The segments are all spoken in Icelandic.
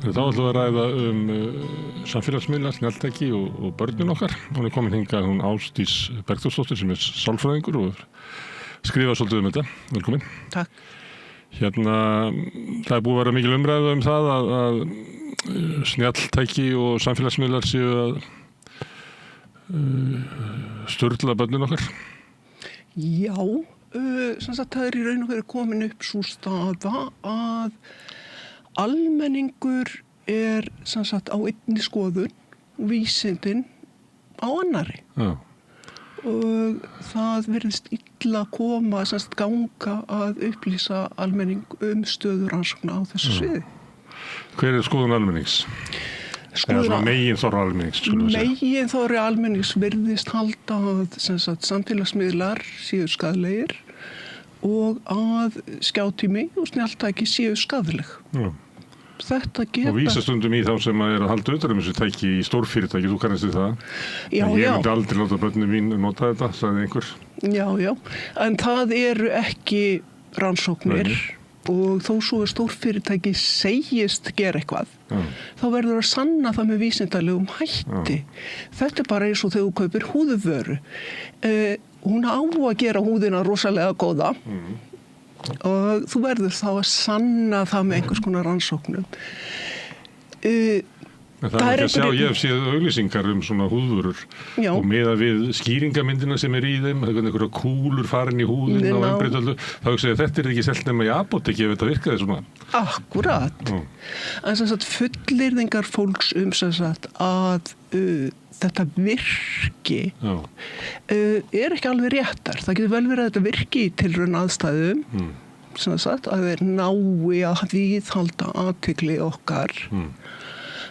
Þá ætlum við að ræða samfélagsmiðla, snjalltæki og börnin okkar. Hún komin hingað, hún Ásdís Bergþórsdóttir sem sálfræðingur og skrifað svolítið þetta. Velkomin. Takk. Það búið að vera mikil umræða það að snjalltæki og samfélagsmiðlar séu að sturla börnin okkar. Já, það í raun og veru komin upp svo staða að almenningur á einni skoðun og vísindin á annarri. Já. Og það virðist illa koma ganga að upplýsa almenning stöðu rannsókna á þessu sviði. Hver skoðun almennings? Meginþorri almennings, skulum við segja. Meginþorri almennings virðist halda að samfélagsmiðlar séu skaðlegir og að skjátími og snjalltæki séu skaðleg. Já. Og vísa stundum í þá sem að halda utan þessu tæki í stórfyrirtæki, þú kannast við það. Já, en ég myndi aldrei láta börnin mín nota þetta, sagði einhver. Já, en það eru ekki rannsóknir og þó svo að stórfyrirtæki segist gera eitthvað, þá verður að sanna það með vísindalegum hætti. Þetta bara eins og þegar þú kaupir húðvöru. Hún á að gera húðina rosalega góða. Og þú verður þá að sanna það með einhvers konar rannsóknum. Það er ekki að sjá, ég hef séð auglýsingar svona húðvörur og miðað við skýringamyndina sem í þeim, það er einhverja kúlur farin í húðin á umbreytöldu, þá hugsa ég að þetta ekki selt nema í apóteki ef þetta virkaði svona. Akkúrat. En fullyrðingar fólks að þetta virki ekki alveg réttar. Það getur vel verið að þetta virki í tilraun aðstæðum, að þeir nái að viðhalda athygli okkar.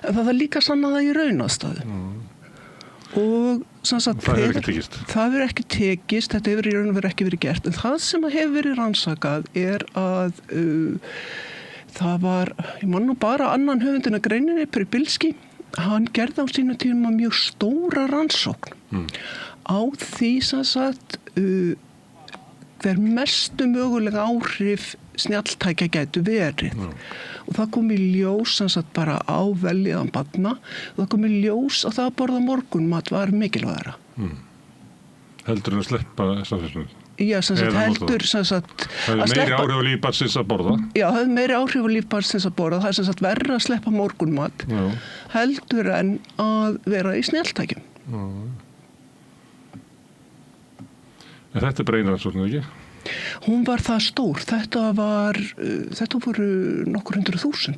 En það er líka sann að það í raunaðstæðum. Og það hefur ekki tekist. Það hefur ekki tekist, þetta hefur í raun og veru ekki verið gert. En það sem hefur verið rannsakað að það var, ég man nú bara annan höfundin að greininni, Pribilski. Hann gerði á sínu tíma mjög stóra rannsókn á því hver mestu mögulega áhrif snjalltækja gætu verið. Og það kom í ljós bara á veljiðan barna og það kom í ljós að það að borða morgunmat var mikilvægara. Heldur en að sleppa samfélagsmiðlum? Já, heldur það er meiri áhrif á líf barnsins að borða? Já, það er meiri áhrif á líf barnsins að borða. Það er verra að sleppa morgunmat heldur en að vera í snjalltækjum. En þetta er bara eina rannsókn, ekki? Hún var það stór. Þetta voru nokkur 100.000.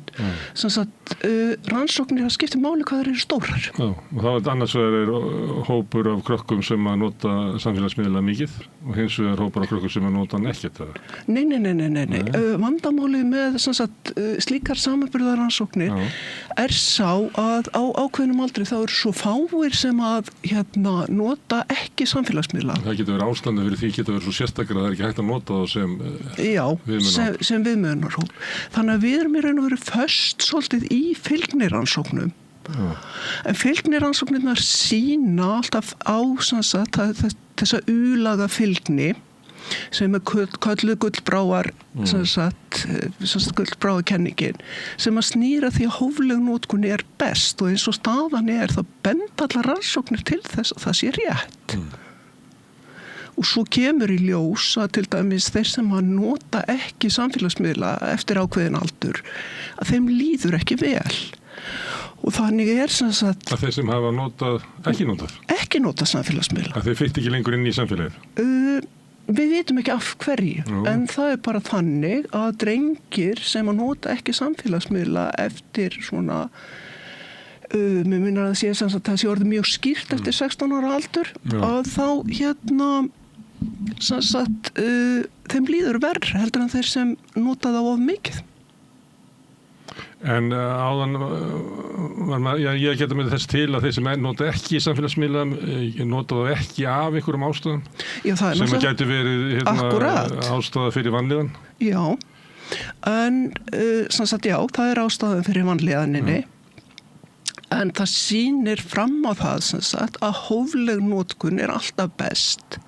Rannsóknir það skiptir máli hvað þeir eru stórar. Já, og það var annars vegar hópur af krökkum sem að nota samfélagsmiðla mikið og hins vegar hópur af krökkum sem að nota hann ekkert. Nei. Vandamálið með slíkar samanburðarrannsóknir sá að á ákveðnum aldri þá eru svo fáir sem að nota ekki samfélagsmiðla. Það getur verið ástæða fyrir því getur verið svo sérstaklega að það er ekki hægt að nota það sem viðmiðunarhóp. sem viðmiðunarhóp. Þannig að við erum í raun og veru föst svolítið í fylgnirannsóknum. En fylgnirannsóknirnar sýna alltaf á þessa úlaga fylgni sem kölluð gullbráar gullbráakenningin sem að snýra því að hófleg notkun best og eins og staðan þá benda allar rannsóknir til þess að það sé rétt. Og svo kemur í ljós að til dæmis þeir sem að nota ekki samfélagsmiðla eftir ákveðin aldur, að þeim líður ekki vel. Og þannig að þeir sem hafa ekki notað samfélagsmiðla. Að þeir fyrt ekki lengur inn í samfélagið? Við vitum ekki af hverju, en það bara þannig að drengir sem að nota ekki samfélagsmiðla eftir svona mér minnir að það sé orðið mjög skýrt eftir 16 ára aldur að þá þeim líður verr heldur en þeir sem nota það of mikið. En áðan ég geta með þess til að þeir sem nota ekki samfélagsmiðla nota það ekki af einhverjum ástæðum sem gæti verið ástæða fyrir vanlíðan. Já, en það er ástæðan fyrir vanlíðaninni. En það sýnir fram á það að hófleg notkun alltaf best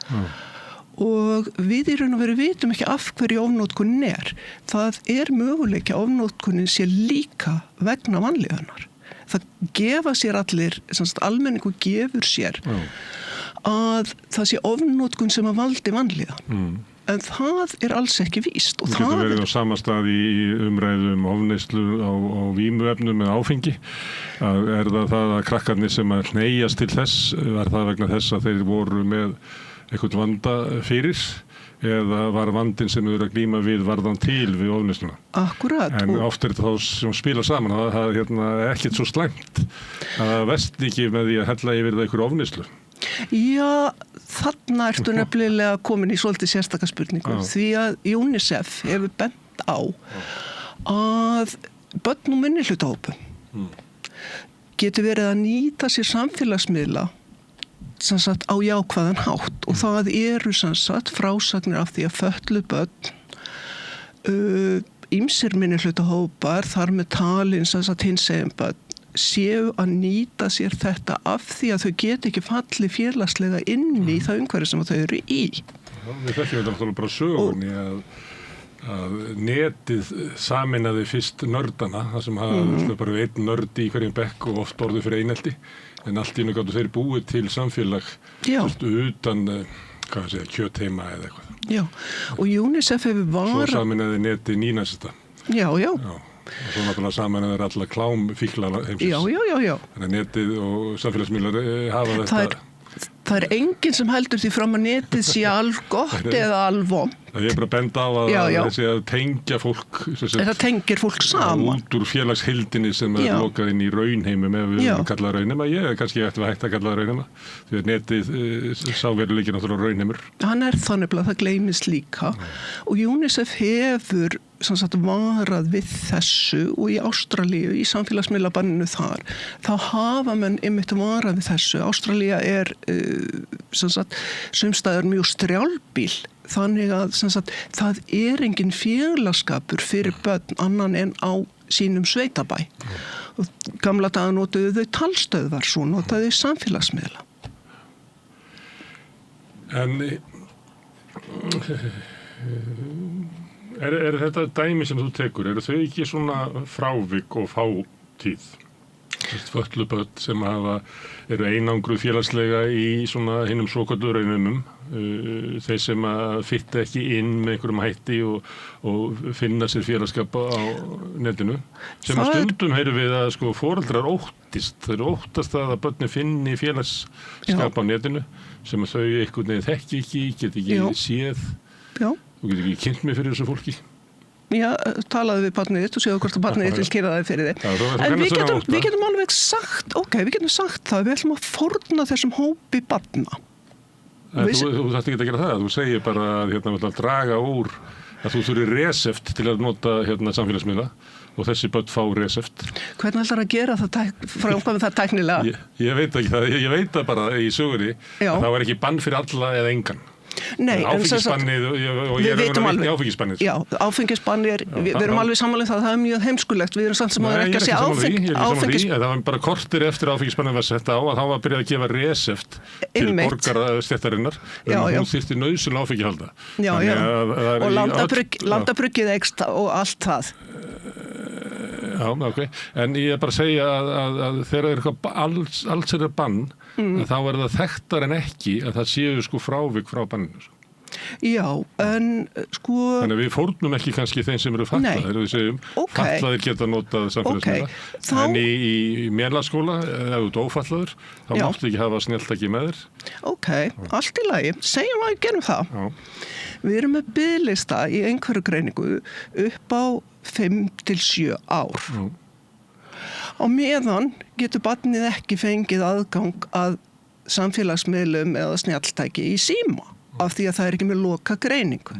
og við í raun og veru vitum ekki af hverju ofnótkunin það möguleiki að ofnótkunin sé líka vegna vanlíðunar. Það gefa sér allir, almenningur gefur sér að það sé ofnótkun sem að valdi vanlíðan. En það alls ekki víst. Það getur verið á sama stað í umræðum ofneyslu á vímuefnum með áfengi. Það að krakkarnir sem að hneigjast til þess, var það vegna þess að þeir voru með eitthvað vanda fyrir, eða var vandinn sem eru að glíma við varðan til við ofneysluna? Akkurat. En oft þá sem spila saman, það ekkert svo slæmt. Það vest ekki með því að hella yfir það einhverju ofneyslu. Já, þarna ertu nefnilega komin í svolítið sérstaka spurningu því að UNICEF hefur bent á að börn og minnihlutahópum getur verið að nýta sér samfélagsmiðla á jákvæðan hátt og það eru frásagnir af því að fötluð börn ýmsir minnihlutahópar þar með talin hinsegin börn séu að nýta sér þetta af því að þau geta ekki fallið félagslega inn í það umhverfi sem þau eru í. Við þekkjum þetta bara sögunni að netið sameinaði fyrst nördana, það sem hafa bara einn nörd í hverjum bekk og oft orðið fyrir einelti, en allt í einu gátu þeir búið til samfélag utan kjötheima eða eitthvað. Já, og UNICEF hefur Svo sameinaði netið nýnæsista. Já. Og svo náttúrulega saman er alla klámfíkla heimsins. Já. Þannig að netið og samfélagsmiðlar hafa þetta. Það enginn sem heldur því fram að netið sé algott eða alvon. Ég bara benda á að þessi að tengja fólk. Það tengir fólk saman. Út úr félagshildinni sem lokað inn í raunheimum ef við kalla raunheima. Ég kannski hægt að kalla það raunheima. Því að netið sáveruleiki náttúrulega raunheimur. Hann þannig að það gleymist líka. Og UNICEF hefur varað við þessu og í Ástralíu, í samfélagsmiðlabanninu þar, þá hafa menn einmitt varað við þessu. Ástralía sumstaðar mjög strjálbýl, þannig að það engin félagskapur fyrir börn annan en á sínum sveitabæ. Og gamla daga notuðu þau talstöðvar, svo notaðu þau samfélagsmiðla. En Er þetta dæmi sem þú tekur, eru þau ekki svona frávik og fátíð? Fötluð börn sem eru einangruð félagslega í svona hinum svoköldu raunheimum, þeir sem fitta ekki inn með einhverjum hætti og finna sér félagskap á netinu, sem að stundum heyrum við að foreldrar óttist, þeir óttast að börnin finni félagsskap á netinu sem að þau einhvern veginn þekki ekki, get ekki séð. Já. Þú getur ekki kynnt mig fyrir þessu fólki? Já, talaðu við barnið þitt og séu hvort að barnið þitt vil kýra það fyrir þig. En við getum alveg sagt, við getum sagt það, við ætlum að fórna þessum hópi barna. Þú þarft ekki að gera það, þú segir bara að draga úr, að þú þurfi reseft til að nota samfélagsmiðla og þessi börn fá reseft. Hvernig ætlar að gera það, framkvæmum það tæknilega? Ég veit ekki það, ég veit það bara í sögunni að það var ekki bann fyrir alla eða engan. Nei, áfengisbannið og ég vitum alveg áfengisbannið. Já, áfengisbannið við erum alveg samanlega það er mjög heimskulegt, við erum samt sem að ekki að segja áfengisbannið. Það var bara kortir eftir áfengisbannið var sett á að þá var byrjað að gefa reseft til borgarastéttarinnar hún þyrfti nauðsynlega áfengi halda. Og landabruggið eykst og allt það. Já, ok. En ég bara að segja að þegar eitthvað alls er bann, þá er það þekktar en ekki að það séu frávik frá banninu. Já, en Þannig að við fórnum ekki kannski þeim sem eru fatlaðir, við segjum, fatlaðir geta notað samfélagsmiðla, en í Melaskóla, ef þú ert ófatlaður, þá máttu ekki hafa snjalltæki með þér. Ok, allt í lagi, segjum að við gerum það. Já. Við erum með biðlista í einhverju greiningu upp á 5 til 7 ár. Á meðan getur barnið ekki fengið aðgang að samfélagsmiðlum eða snjalltæki í síma af því að það ekki með loka greiningu.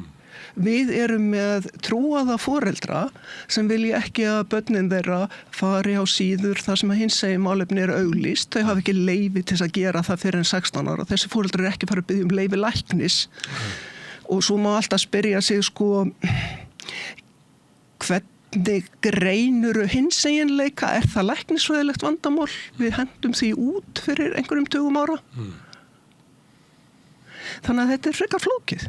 Við erum með trúaða foreldra sem vilja ekki að börnin þeirra fari á síður þar sem að hinsegin málefni eru auglýst. Þau hafa ekki leyfi til að gera það fyrir en 16 ára. Þessi foreldrar ekki fara að biðja leyfi læknis. Og svo má alltaf spyrja sig hvernig greinuru hinseginleika, er það læknisfræðilegt vandamál? Við hendum því út fyrir einhverjum 20 ára. Þannig að þetta frekar flókið.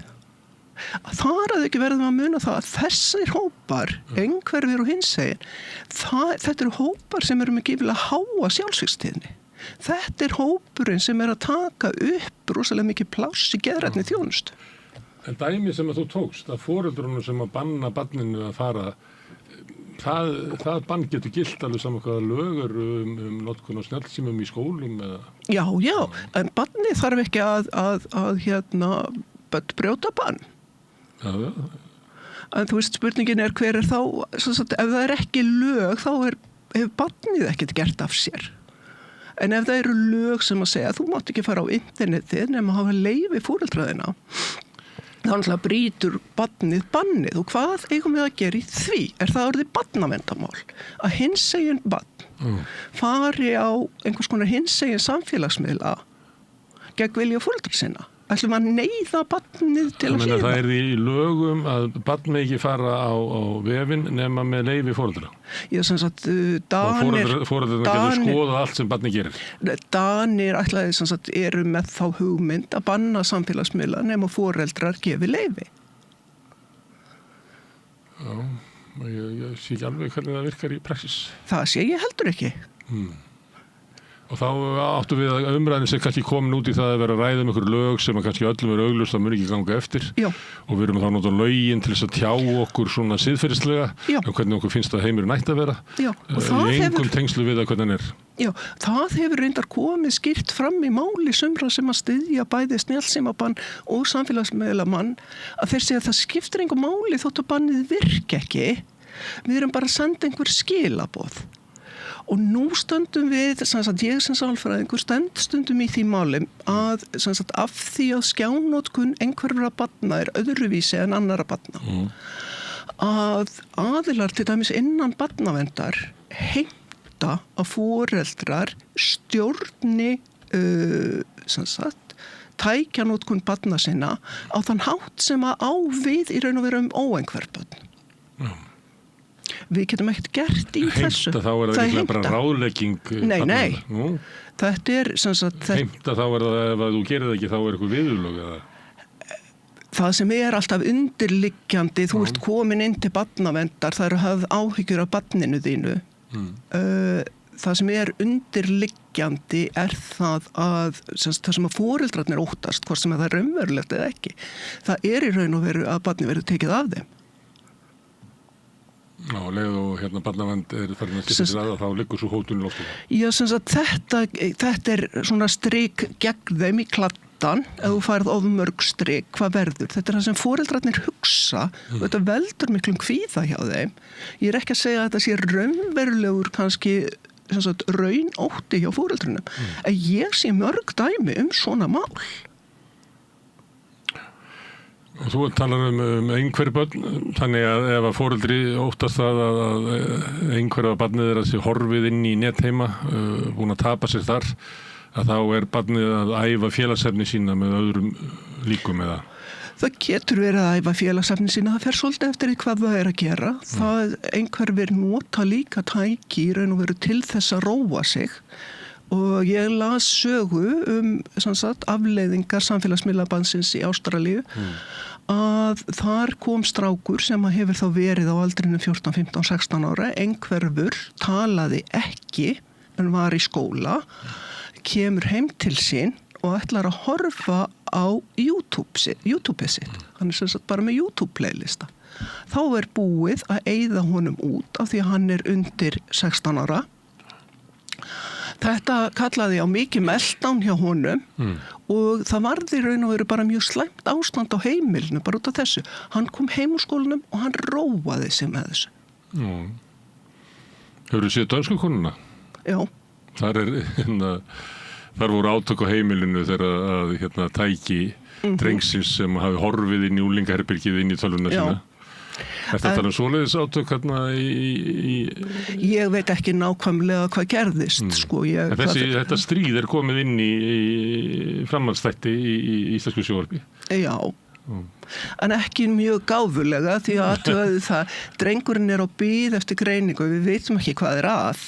Þar að ekki verðum að muna það að þessir hópar, einhverfir og hinsegin, þetta eru hópar sem eru með gífilega háa sjálfsvígstíðni. Þetta hópurinn sem að taka upp rosalega mikið pláss í geðrænni þjónustu. En dæmi sem að þú tókst, að foreldrunum sem að banna barninu að fara, það bann getur gilt alveg saman hvaða lögur notkun og snjallsímum í skólum eða? Já, en barni þarf ekki að brjóta bann. Já. En þú veist, spurningin hver þá, ef það ekki lög, þá hefur barnið ekkert gert af sér. En ef það eru lög sem að segja að þú mátt ekki fara á internetið nema að hafa leyfi foreldræðina, þá náttúrulega brýtur barnið bannið. Og hvað eigum við að gera í því? Það orðið barnaverndarmál. Að hinsegin barn fari á einhvers konar hinsegin samfélagsmiðla gegn vilja foreldra sinna. Ætlum að neyða barnið til að hlýða. Það í lögum að barn með ekki fara á vefinn nema með leyfi foreldra. Já, sem sagt, foreldra getur skoða allt sem barnið gerir. Danir eru með þá hugmynd að banna samfélagsmiðla nema foreldrar gefi leyfi. Já, ég sé ekki alveg hvernig það virkar í praxis. Það sé ég heldur ekki. Og þá áttu við að umræðin sem kannski komin út í það að vera að ræða ykkur lög sem að kannski öllum er augljóst að mun ekki ganga eftir. Já. Og við erum þá nota lögin til þess að tjá okkur svona siðferðislega um hvernig okkur finnst að heimurinn ætti að vera. Já. Í engum tengslu við að hvernig hann er. Já, það hefur reyndar komið skýrt fram í máli sumra sem að styðja bæði snjallsímabann og samfélagsmiðlamann að þeir segja að það skiptir engum máli þótt að bannið virki ekki. Við erum bara að senda einhver skilaboð. Og nú stöndum við, ég sem sálfræðingur stundum í því máli að af því að skjánotkun einhverfra barna er öðruvísi en annara barna. Að aðilar til dæmis innan barnaverndar heimta að foreldrar stjórni tækjanotkun barna sinna á þann hátt sem að á við í raun og veru óeinhverf börn. Við getum ekkert gert í þessu. Heimta þá er það ekki bara ráðlegging? Nei. Þetta er heimta þá er það, ef þú gerir það ekki, þá er eitthvað viðurlög eða? Það sem er alltaf undirliggjandi, þú ert komin inn til barnaverndar, það eru höfð áhyggjur af barninu þínu. Það sem er undirliggjandi er það að það sem að foreldrarnir óttast, hvort sem það er raunverulegt eða ekki, það er í raun og veru að barni verður tekið af þeim. Já, leið og barnavernd er farin að skipta sér að þá liggur svo hótun í loftu. Já, þetta er svona strik gegn þeim í kladdan, ef þú færð of mörg strik, hvað verður? Þetta er það sem foreldrarnir hugsa, og þetta veldur miklum kvíða hjá þeim. Ég er ekki að segja að þetta sé raunverulegur kannski raun ótti hjá foreldrunum, en ég sé mörg dæmi svona mál. Og þú talar einhverju börn, þannig að ef að foreldri óttast það að einhverju af barnið er að sé horfið inn í netheima, búin að tapa sér þar, að þá er barnið að æfa félagsefni sína með öðrum líkum eða? Það getur verið að æfa félagsefni sína, það fer svolítið eftir hvað það er að gera. Það einhverfir nota líka tæki í raun og veru til þess að róa sig. Og ég las sögu afleiðingar samfélagsmiðlabannsins í Ástralíu að þar kom strákur sem hefur þá verið á aldrinu 14, 15, 16 ára, einhverfur, talaði ekki en var í skóla, kemur heim til sín og ætlar að horfa á YouTube-ið sitt. Hann er bara með YouTube-playlista. Þá er búið að eyða honum út af því að hann er undir 16 ára. Þetta kallaði á mikið meltdown hjá honum og það varði raun og veru bara mjög slæmt ástand á heimilinu bara út af þessu. Hann kom heim úr skólanum og hann róaði sig með þessu. Hefurðu séð dönsku konuna? Já. Þar voru átök á heimilinu þegar að tæki drengsins sem hafi horfið inn í úlingaherbergið inn í tölvuna sína. Er þetta svoleiðis átök Ég veit ekki nákvæmlega hvað gerðist. Þetta stríð er komið inn í framhaldsþætti í íslensku sjónvarpi. Já, en ekki mjög gáfulega því að drengurinn er á bið eftir greiningu og við veitum ekki hvað er að.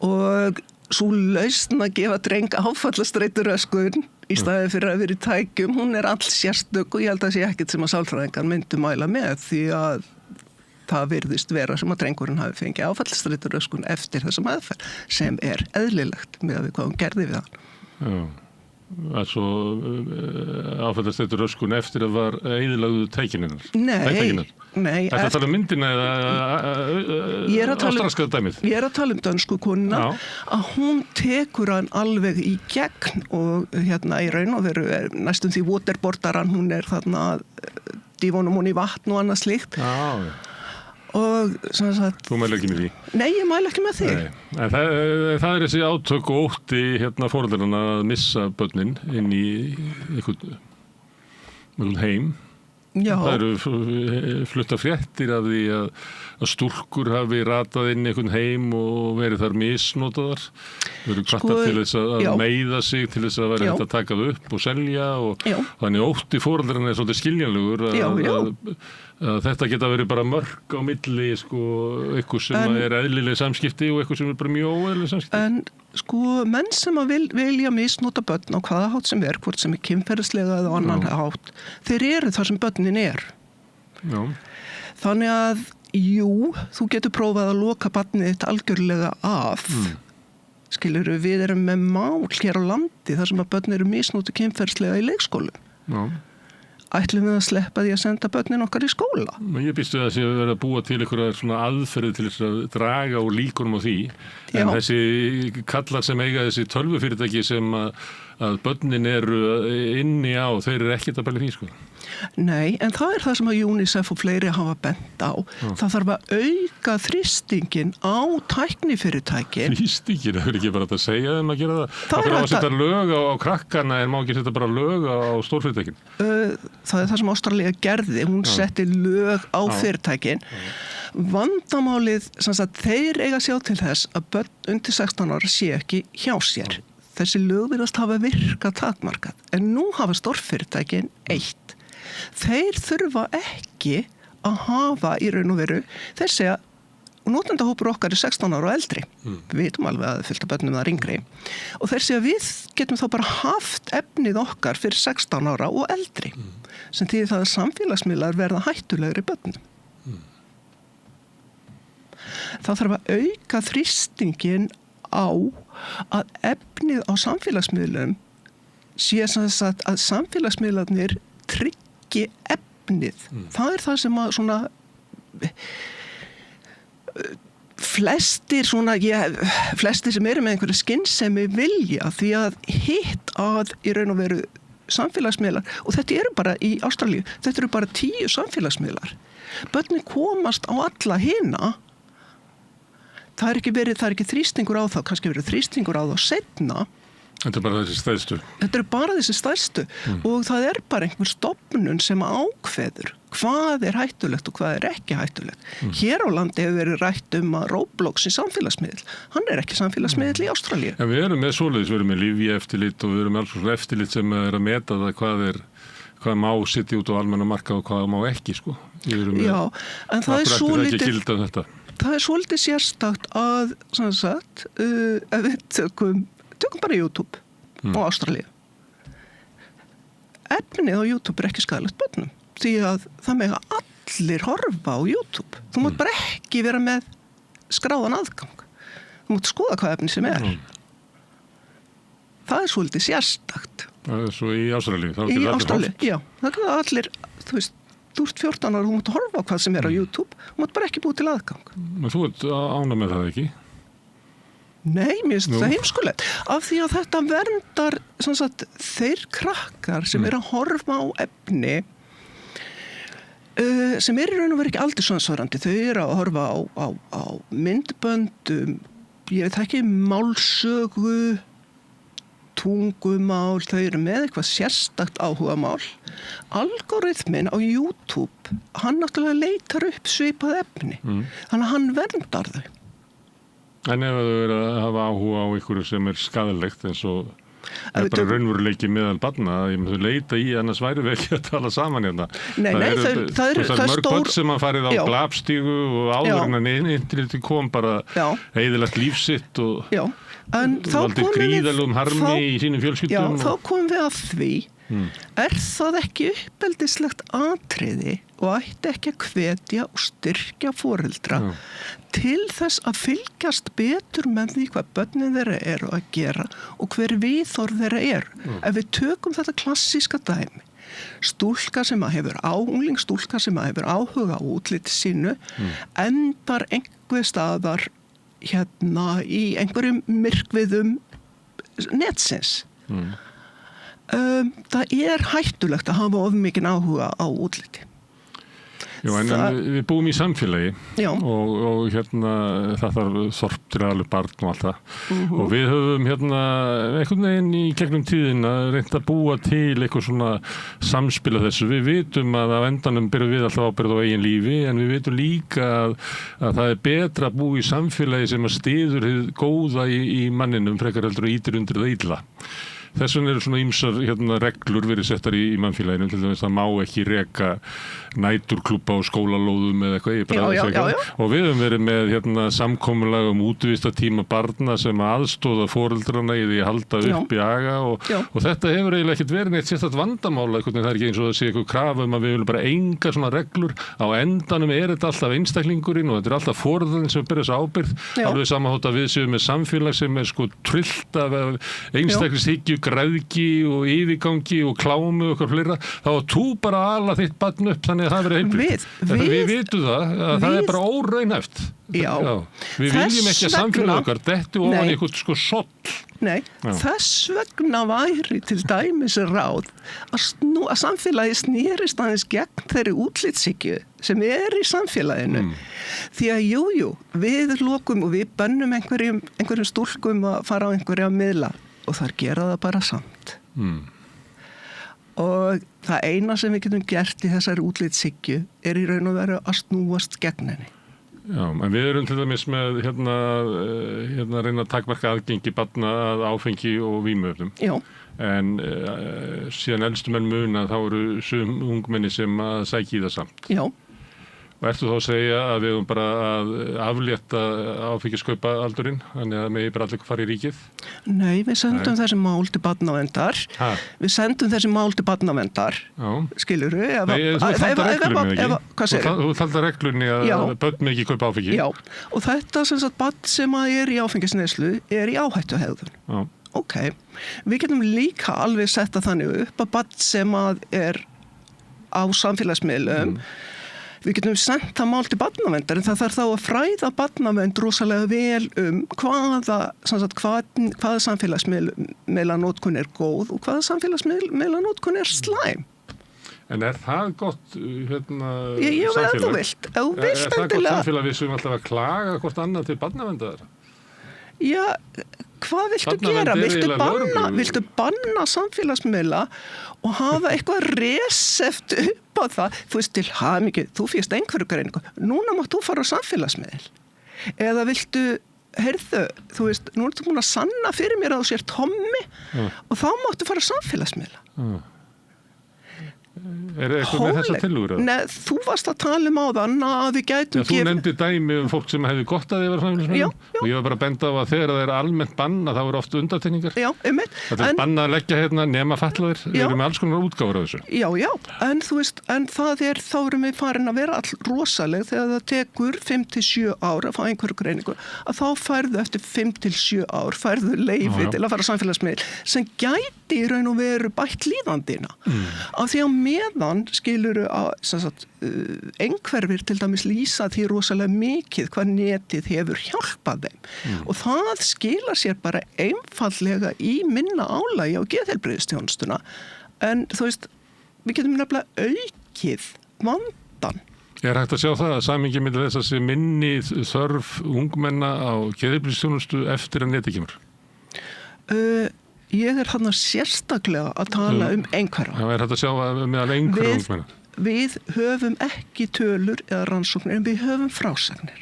Og svo lausn að gefa dreng áfallastreituröskun í staðið fyrir að vera í tækjum, hún all sérstök og ég held að sé ekkert sem að sálfræðingar myndu mæla með því að það virðist vera sem að drengurinn hafi fengið áfallastreituröskun eftir þessum aðferð sem eðlilegt með að við hvað hún gerði við hann. Já. Altså áfallastreituröskun eftir að var eyðilagður tækininnar? Nei. Þetta tala um myndina eða ástralska dæmið? Ég að tala um dönsku konuna að hún tekur hann alveg í gegn og hérna í raun og veru næstum því waterboardaran, hún þarna dífonum hún í vatn og annað slíkt. Já. Og svona sagt... Þú mælir ekki með því? Nei, ég mælir ekki með því. En það þessi átök og ótti foreldrana að missa börnin inn í einhvern heim. Já. Það eru fluttar fréttir af því að stúlkur hafi ratað inn í einhvern heim og verið þar misnotaðar. Verið kvartar til þess að meiða sig, til þess að vera hægt að taka það upp og selja og þannig ótti foreldrana svolítið skiljanlegur að þetta geta verið bara mörk á milli eitthvað sem eðlileg samskipti og eitthvað sem bara mjög óeðlileg samskipti. En menn sem að vilja misnota börn á hvaða hátt sem hvort sem kynferðislega eða annan hátt, þeir eru þar sem börnin Já. Þannig að, þú getur prófað að loka barnið þitt algjörlega af. Skilurðu, við erum með mál hér á landi þar sem að börn eru misnota kynferðislega í leikskólum. Já. Ætlum við að sleppa því að senda börnin okkar í skóla? Ég býstu að það sé að vera að búa til einhverja svona aðferði til þess að draga úr líkunum á því. En þessi kallar sem eiga þessi tölvufyrirtæki sem að börnin eru inni á, þeir eru ekkert að bæla því, Nei, en það það sem að UNICEF og fleiri hafa bent á. Það þarf að auka þrýstingin á tæknifyrirtækin. Þrýstingin? Það ekki bara að segja þeim að gera það? Það fyrir að setja lög á krakkana en má ekki setja bara lög á stórfyrirtækin? Það það sem Ástralía gerði. Hún setti lög á fyrirtækin. Vandamálið, þeir eiga sjá til þess að börn undir 16 ára sé ekki hjá sér. Þessi lög virðast hafa virkað takmarkað. En nú hafa stórfyrirtækin eitt. Þeir þurfa ekki að hafa í raun og veru, þeir segja, og notendahópur okkar 16 ára og eldri. Við vitum alveg að fylgta börnum það yngri. Og þeir segja, við getum þá bara haft efnið okkar fyrir 16 ára og eldri. Sem þýðir það að samfélagsmiðlar verða hættulegri börnum. Það þarf að auka þrýstingin á að efnið á samfélagsmiðlum sé að samfélagsmiðlarnir tryggi efnið. Það það sem að svona flestir sem eru með einhverju skynsemi vilja því að hitt að í raun og veru samfélagsmiðlar og þetta eru bara í Ástralíu, þetta eru bara 10 samfélagsmiðlar. Börnin komast á alla hina. Það ekki þrýstingur á það, kannski verið þrýstingur á það seinna. Þetta bara þessi stærstu? Þetta bara þessi stærstu og það bara einhver stofnun sem ákveður hvað hættulegt og hvað ekki hættulegt. Hér á landi hefur verið rætt að Roblox samfélagsmiðl. Hann ekki samfélagsmiðl í Ástralíu. En við erum með svoleiðis, við erum með lyfjaeftirlit og við erum með alls konar eftirlit sem að meta það hvað má sitja út á almenna markað og hvað má ekki, Já, en það svolítið sérstakt að, ef við tökum bara YouTube og Ástralíu. Efnið á YouTube ekki skaðlegt börnum því að það mega allir horfa á YouTube. Þú mátt bara ekki vera með skráðan aðgang. Þú mátt skoða hvað efni sem Það svolítið sérstakt. Það svo í Ástralíu? Í Ástralíu, já. Það allir, þú veist, þú ert 14 ára og þú mátt horfa á hvað sem á YouTube. Þú mátt bara ekki búið til aðgang. Men þú ert ánægð með það ekki? Nei, mér finnst það heimskulegt. Af því að þetta verndar þeir krakkar sem að horfa á efni sem í raun og veru ekki aldursansvarandi. Þau að horfa á myndböndum, ég veit ekki, málsögu, tungumál, þau eru með eitthvað sérstakt áhugamál. Algoritminn á YouTube, hann náttúrulega leitar upp svipað efni. Þannig að hann verndar þau. En ef þau eru að hafa áhuga á ykkur sem skaðalegt eins og bara raunveruleiki meðal barna, þau leita í, annars væri við ekki að tala saman hérna. Nei, það er mörg börn sem að farið á glapstígu og áður en interneti kom bara eyðilegt líf sitt og valdið gríðarlegum harmi í sínum fjölskyldum. Já, þá komum við að því. Er það ekki uppeldislegt atriði og ætti ekki að hvetja og styrkja foreldra til þess að fylgjast betur með því hvað börnin þeirra eru að gera og hver viðhorf þeirra eru. Ef við tökum þetta klassíska dæmi, stúlka sem að hefur unglingsstúlka sem að hefur áhuga á útliti sínu endar einhver staðar í einhverjum myrkviðum netsins. Það er hættulegt að hafa of mikinn áhuga á útliti. Já, en við búum í samfélagi og það þarf þorp til að alveg barn og allt það og við höfum einhvern veginn í gegnum tíðina reynt að búa til eitthvað svona samspil af þessu. Við vitum að á endanum berum við alltaf ábyrgð á eigin lífi en við vitum líka að það er betra að búa í samfélagi sem að styður hið góða í manninum frekar heldur og ýtir undir það illa. Þess vegna eru svona ýmsar reglur verið settar í mannfélaginu, til dæmis það má ekki reka næturklúbba á skólalóðum eða eitthvað. Og við höfum verið með samkomulag útvistatíma barna sem aðstoða foreldrana í því að halda upp í aga og þetta hefur eiginlega ekkert verið neitt sérstakt vandamála, það er ekki eins og það sé eitthvað krafa að við viljum bara enga svona reglur. Á endanum er þetta alltaf einstaklingurinn og þetta er alltaf foreldrarnir sem ber þessa ábyrgð, alveg sama þótt að við séum með samfélag sem er tryllt af einstaklingshyggju, græðgi og yfirgangi og klámu og eitthvað fleira, þá að þú bara ala þitt barn upp þannig að það verið heilbrigt. Við vitum það er bara óraunhæft. Við viljum ekki að samfélag okkar detti ofan í eitthvað soll. Nei, þess vegna væri til dæmis ráð að samfélagi snerist aðeins gegn þeirri útlitshyggju sem í samfélaginu. Því að við lokum og við bönnum einhverjum stúlkum að fara á einhverja miðla og þar gera það bara samt. Og það eina sem við getum gert í þessari útlitshyggju í raun og veru að snúast gegn henni. Já, en við erum til dæmis með reyna að takmarka aðgengi barna að áfengi og vímuefnum. Já. En síðan elstu menn muna þá eru sum ungmenni sem að sækja í það samt. Já. Og ertu þá að segja að við höfum bara að aflétta áfengiskaupa aldurinn, þannig að megi bara allir fara í ríkið? Nei, við sendum þessi mál til barnaverndar. Við sendum þessi mál til barnaverndar. Skilurðu? Nei, þú taldi reglunni ekki? Hvað segir þú? Þú taldi reglunni að börn megi ekki kaupa áfengi? Já, og þetta sem sagt barn sem í áfengisneyslu í áhættuhegðun. Já. Ok, við getum líka alveg setta þannig upp að barn sem á samfélagsmiðlum við getum sendt það mál til barnaverndar en það þarf þá að fræða barnavernd rosalega vel hvaða samfélagsmiðlanótkun góð og hvaða samfélagsmiðlanótkun slæm. En það gott samfélag? Ef þú vilt. Er það gott samfélag við sem alltaf að klaga hvort annað til barnaverndar? Já, hvað viltu gera? Viltu banna samfélagsmiðla og hafa eitthvað reseft upp á það? Þú veist til hamingju, þú fyrst einhverju greiningu. Núna mátt þú fara á samfélagsmiðl. Eða viltu, þú veist, nú ertu búin að sanna fyrir mér að þú sér Tommi og þá máttu fara á samfélagsmiðla. Er eitthvað með þessa tillögur? Nei, þú varst að tala áðan að við gætum þú nefndi dæmi fólk sem hefði gott að því að vera samfélagsmiðlum og ég var bara að benda á að þegar það er almennt bann að það voru oft undantekningar. Þetta er bann að leggja nema fatlaðir, við erum með alls konar útgáfur af þessu. Já, en þú veist, þá erum við farin að vera all rosaleg þegar það tekur 5-7 ár að fá einhverju greiningu, að þá færðu eftir 5-7 ár, færðu leyfi til að fara samfélagsmiðl sem gæti í raun og veru bætt líðandina. Af því að meðan skiluru að einhverfir til dæmis lýsa því rosalega mikið hvað netið hefur hjálpað þeim og það skilar sér bara einfallega í minna álagi á geðheilbrigðisþjónustuna en þú veist, við getum nefnilega aukið vandann. Er hægt að sjá það að samhengi milli þess að sé minni þörf ungmenna á geðheilbrigðisþjónustu eftir að netið kemur? Ég er þarna sérstaklega að tala einhverja. Það er hægt að sjá meðal einhverja ungmenna. Við höfum ekki tölur eða rannsóknir en við höfum frásagnir.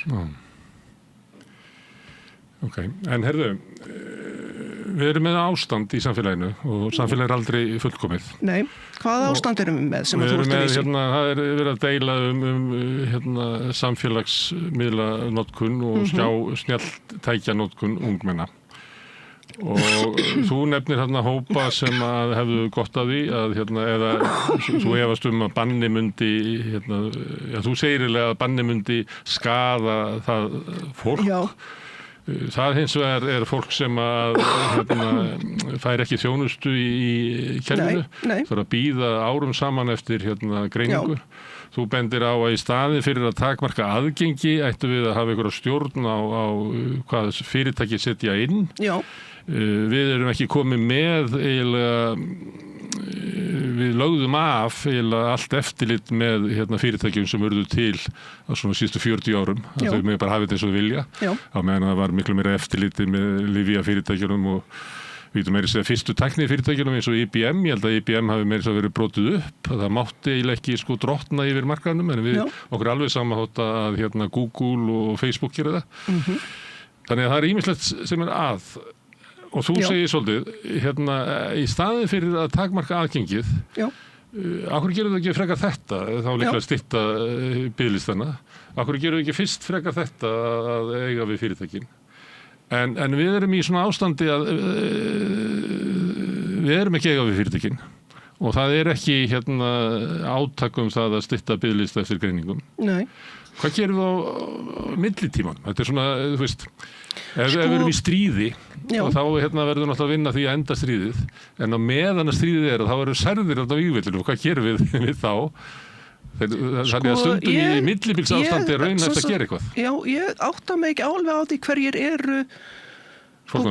Ok, en heyrðu, við erum með ástand í samfélaginu og samfélagið er aldrei fullkomið. Nei, hvaða ástand erum við með sem þú ert að lýsa? Það er verið að deila samfélagsmiðla notkun og snjalltækja notkun ungmenna. Og þú nefnir hérna hópa sem að hefðu gott af því að hérna, eða þú efast að banni myndi hérna, þú segir eiginlega að banni myndi skaða það fólk. Já. Það hins vegar fólk sem að hérna, fær ekki þjónustu í kerfinu. Nei. Það að bíða árum saman eftir hérna, greiningu. Já. Þú bendir á að í staði fyrir að takmarka aðgengi ættu við að hafa einhverja stjórn á hvað fyrirtæki setja inn. Já. Við erum ekki komið með eiginlega, við lögðum af eiginlega allt eftirlit með hérna, fyrirtækjum sem urðu til á svona síðustu 40 árum. Þau með bara hafa þetta eins og vilja. Á meðan það var miklu meira eftirliti með lyfja fyrirtækjunum og við getum meira að segja fyrstu tækni fyrirtækjunum eins og IBM. Ég held að IBM hafi meira að verið brotið upp. Það mátti eiginlega ekki sko drottna yfir markaðnum en við okkur alveg sama hóta að hérna, Google og Facebook gera það. Þannig að það ýmislegt sem að. Og þú segir svolítið, hérna, í staðin fyrir að takmarka aðgengið, af hverju gerum við ekki frekar þetta, þá líklega stytta biðlistana, af hverju gerum við ekki fyrst frekar þetta að eiga við fyrirtækin. En við erum í svona ástandi að við erum ekki eiga við fyrirtækin og það ekki hérna, átak það að stytta biðlista eftir greiningum. Nei. Hvað gerum við á millitíman? Þetta svona, þú veist, ef við erum í stríði og þá hérna, verður náttúrulega að vinna því að enda stríðið, en á meðan að stríðið þá eru særðir á vígvillinu og hvað gerum við þá? Þannig að stundum í millibilsástandi raunhæft að gera eitthvað. Já, ég átta mig ekki alveg á því hverjir eru og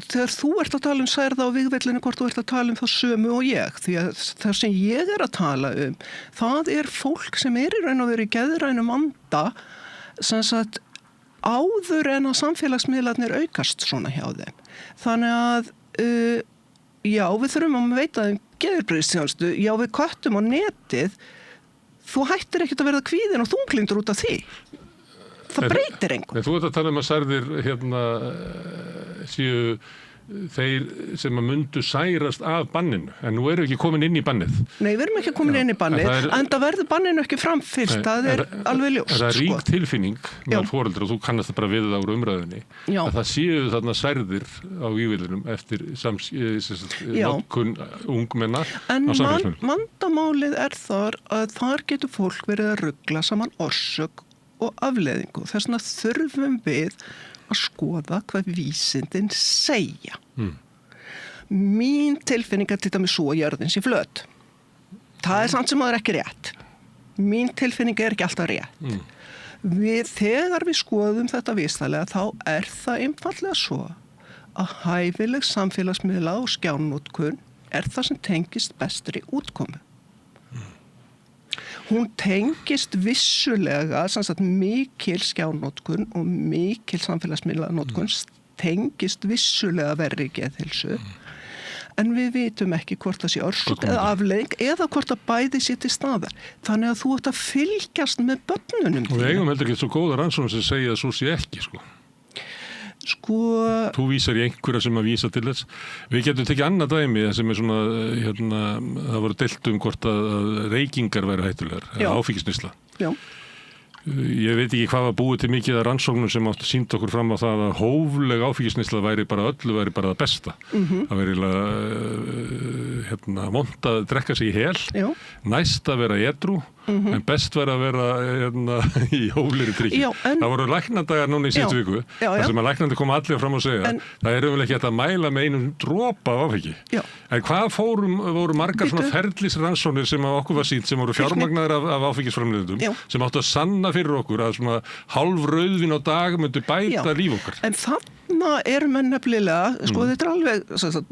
þegar þú ert að tala særða á vígvillinu, hvort þú ert að tala það sömu og ég, því að það sem ég að tala það fólk sem í raun og veru í geðrænum vanda sem sagt áður en að samfélagsmiðlarnir aukast svona hjá þeim. Þannig að já, við þurfum að veita þeim geðheilbrigðisþjónustu, já við köttum á netið, þú hættir ekkert að verða kvíðin og þunglindur út af því. Það breytir einhver. Þú ert að tala að særðir hérna séu þeir sem að mundu særast af banninu, en nú erum við ekki komin inn í bannið. Nei, við erum ekki komin inn í bannið, en það verður banninu ekki framfylgt, það alveg ljóst. Það rík tilfinning með foreldra og þú kannast það bara við það úr umræðinni, að það séu þarna særðir á vígvillinum eftir notkun ungmenna á samfélagsmiðlum. En vandamálið að þar getur fólk verið að rugla saman orsök og afleiðingu. Þess vegna þurfum við að skoða hvað vísindin segja. Mín tilfinning til dæmis svo að jörðin sé flöt. Það samt sem það ekki rétt. Mín tilfinning ekki alltaf rétt. Þegar við skoðum þetta vísindalega þá það einfaldlega svo að hæfileg samfélagsmiðla og skjánotkun það sem tengist bestri útkomu. Hún tengist vissulega, mikil skjánotkun og mikil samfélagsmiðlanotkun tengist vissulega verri geðheilsu. En við vitum ekki hvort það sé orsök eða afleiðing eða hvort það bæði sé til staðar. Þannig að þú ert að fylgjast með börnunum. Og við eigum heldur ekki svo góða rannsóknir sem segja að svo sé ekki, sko. Þú vísar í einhverja sem að vísa til þess. Við getum tekið annað dæmi sem svona, hérna, það voru deilt hvort að reykingar væru hættulegar, áfengisneysla. Já. Ég veit ekki hvað var búið til mikið af rannsóknum sem áttu sýnt okkur fram á það að hófleg áfengisneysla væri bara það besta. Það væri hérna, vont að drekka sig í hel, næst að vera edrú, en best væri að vera hérna, í hóflegri drykki. Það voru læknadagar núna í síðustu viku, þar sem að læknandi koma allir fram og segja það vel ekki hægt að mæla með einum dropa af áfengi. En hvað voru margar svona ferlisrannsóknir sem að okkur var sýnt, sem voru fjármagnaðir af áfengisframleiðendum, sem áttu að sanna fyrir okkur að svona hálf rauðvín á dag myndi bæta líf okkar. En þarna menn nefnilega, sko þetta alveg,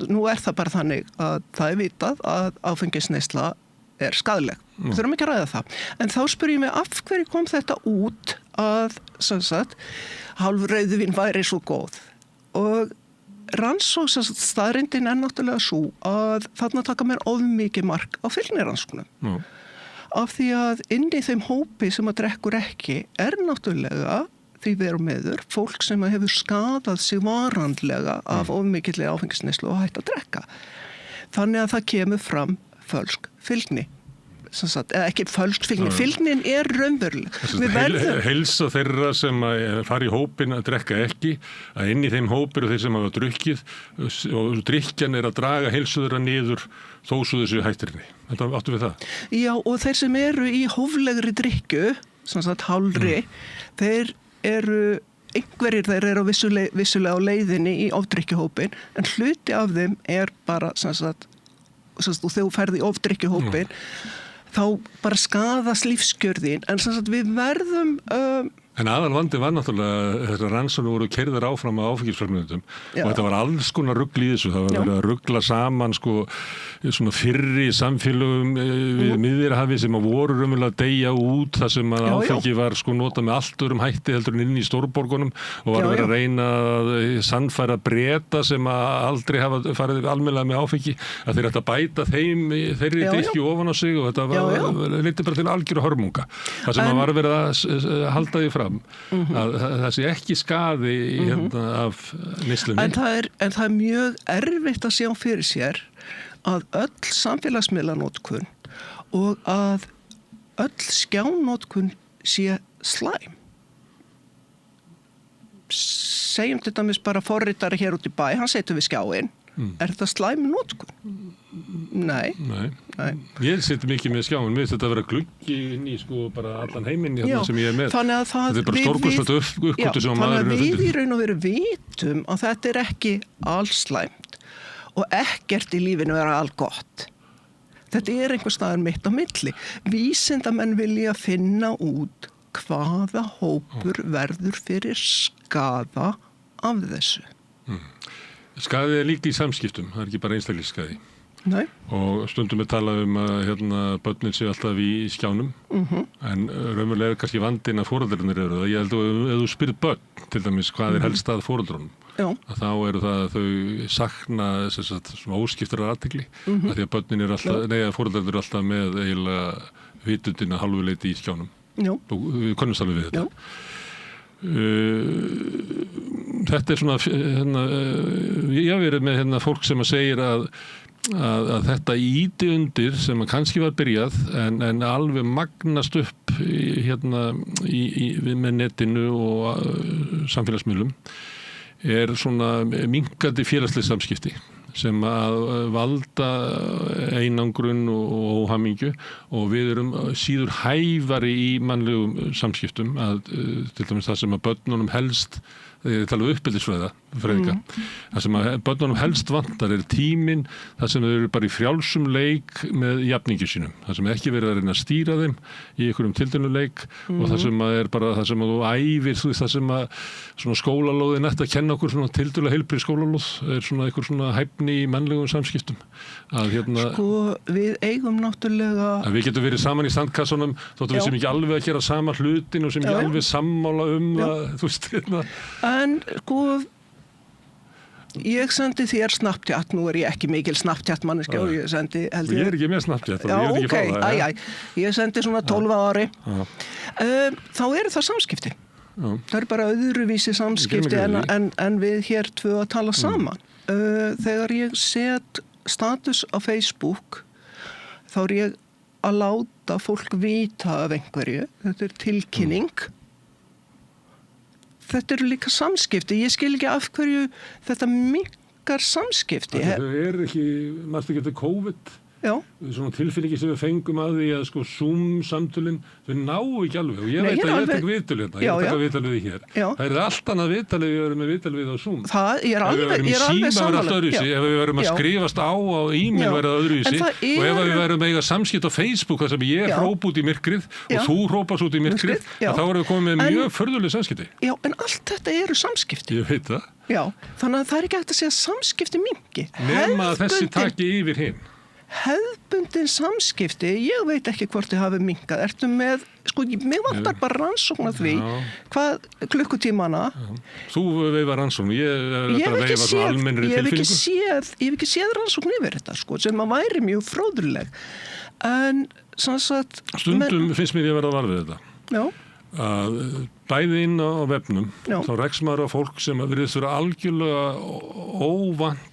nú það bara þannig að það vitað að áfengisneysla skaðleg. Við þurfum ekki að ræða það. En þá spyr ég mig af hverju kom þetta út að hálf rauðvín væri svo góð. Og staðreyndin náttúrulega svo að þarna taka mér of mikið mark á fylgnirannsóknum. Af því að inn í þeim hópi sem að drekkur ekki náttúrulega því við erum meður fólk sem hefur skadað sig varanlega af of mikilli áfengisneyslu og hætt að drekka. Þannig að það kemur fram fölsk fylgni. eða ekki fölsk fylgni. Fylgnin raunveruleg. Heilsa þeirra sem fara í hópin að drekka ekki, að inn í þeim hópir og þeir sem hafa drukkið og drykkjan að draga heilsu þeirra niður þó svo þessu hættirni. Þetta áttu við það? Já, og þeir sem eru í hóflegri drykkju, hálfri, þeir eru einhverjir þeir eru vissulega á leiðinni í ofdrykkjuhópin, en hluti af þeim bara og þegar þú ferði í ofdrykkjuhópin þá bara skaðast lífskjörðin, en við verðum En aðalvandi var náttúrulega þessar rannsóknir voru keyrðar áfram á áfengisframleiðendum og þetta var alls konar rugl í þessu. Það var verið að rugla saman svona fyrri samfélögum við Miðjarðarhafið sem voru raunverulega að deyja út þar sem að áfengi var notað með allt öðrum hætti heldur en inn í stórborgunum og var verið að reyna að sannfæra Breta sem að aldrei hafa farið almennilega með áfengi að þeir ættu að bæta þeirri drykkju ofan á sig og þetta leiddi bara til algjöra hörmunga. Það sem var verið að halda því fram að það sé ekki skaði af neyslunni. En það mjög erfitt að sjá fyrir sér að öll samfélagsmiðlanótkun og að öll skjánótkun sé slæm. Segjum til dæmis bara forritari hér út í bæ, hann setur við skjáinn. Er þetta slæm nótkun? Nei. Ég seti mikið með skjáin, mér finnst þetta að vera gluggi inn í bara allan heiminn sem ég með. Þetta er bara stórkostlegt uppgötu sem maður þannig að við í raun og veru vitum að þetta er ekki alls slæmt og ekkert í lífinu vera algott. Þetta er einhver staðar mitt á milli. Vísindamenn vilja finna út hvaða hópur verður fyrir skaða af þessu. Skaði er líka í samskiptum, það er ekki bara einstaklingsskaði. Nei. Og stundum talað að börnin séu alltaf í skjánum, en raunverulega kannski vandinn að foreldrarnir eru það. Ég held að ef þú spyrir börn, til dæmis, hvað er helst að foreldrunum, að þá eru það að þau sakna svona óskiptrar athygli, að því að börnin eru alltaf, að foreldrarnir eru alltaf með eiginlega vitundina hálfuleiti í skjánum. Og við konumst alveg við þetta. Þetta er svona ég hef verið með fólk sem að segir að þetta íti undir sem að kannski var byrjað en alveg magnast upp með netinu og samfélagsmiðlum er svona minnkandi félagsleg samskipti sem að valda einangrun og óhamingju og við erum síður hæfari í mannlegum samskiptum að til dæmis það sem að börnunum helst ég tala um uppeldisfræða það sem að börnunum helst vantar er tíminn það sem þau eru bara í frjálsum leik með jafningi sínum það sem ekki verið að reyna að stýra þeim í einhverjum tilteknuleik og það sem að er bara það sem að þú æfir það sem að svona skólalóðin ætti að kenna okkur svona tiltölulega heilbrigð skólalóð er svona einhver svona hæfni í mannlegum samskiptum að við eigum náttúrulega að við getum verið saman í standkassunum þótt við sem ekki alveg að gera sama hlutin og sem ekki alveg sammála það þú veist en ég sendi þér Snapchat, nú er ég ekki mikil Snapchat manneskja og ég sendi ég er ekki með Snapchat og ég er ekki frá það ég sendi svona 12 ári þá eru það samskipti það eru bara öðruvísi samskipti en við hér tvö að tala saman þegar ég set status á Facebook þá er ég að láta fólk vita af einhverju þetta er tilkynning þetta eru líka samskipti. Ég skil ekki af hverju þetta minnkar samskipti. Þau eru ekki, maður ekki þetta COVID. Já. Svona tilfinningi sem við fengum að því að Zoom-samtölin, þau ná ekki alveg. Og ég veit að ég tek viðtöl hérna. Ég tek viðtöl við hér. Já. Það er allt annað viðtöl ef við verum með viðtöl við á Zoom. Ég er alveg sammála. Ef við verum að skrifast á e-mail verða öðruvísi. Og ef við verum að eiga samskipt á Facebook þar sem ég hróp út í myrkrið og þú hrópast út í myrkrið, þá erum við komið með mjög förðuleg samskipti. Já, en allt þetta eru samskipti. Ég veit það. Já, þannig að það er ekki hægt að segja samskipti minnki. Nema að þessi taki yfir hinn. Hefðbundin samskipti, ég veit ekki hvort þið hafi minnkað. Ertu með, mig vantar bara rannsókn að því. Hvað klukkutímana? Þú veifar rannsókn, ég er að veifa svo almennri tilfinningu. Ég hef ekki séð rannsókn yfir þetta, sem að væri mjög fróðurleg. En, sannsagt... Stundum finnst mér ég að verða að varfið þetta. Já. Að bæði inn á vefnum, þá rekst maður á fólk sem virðist vera algjörlega óvant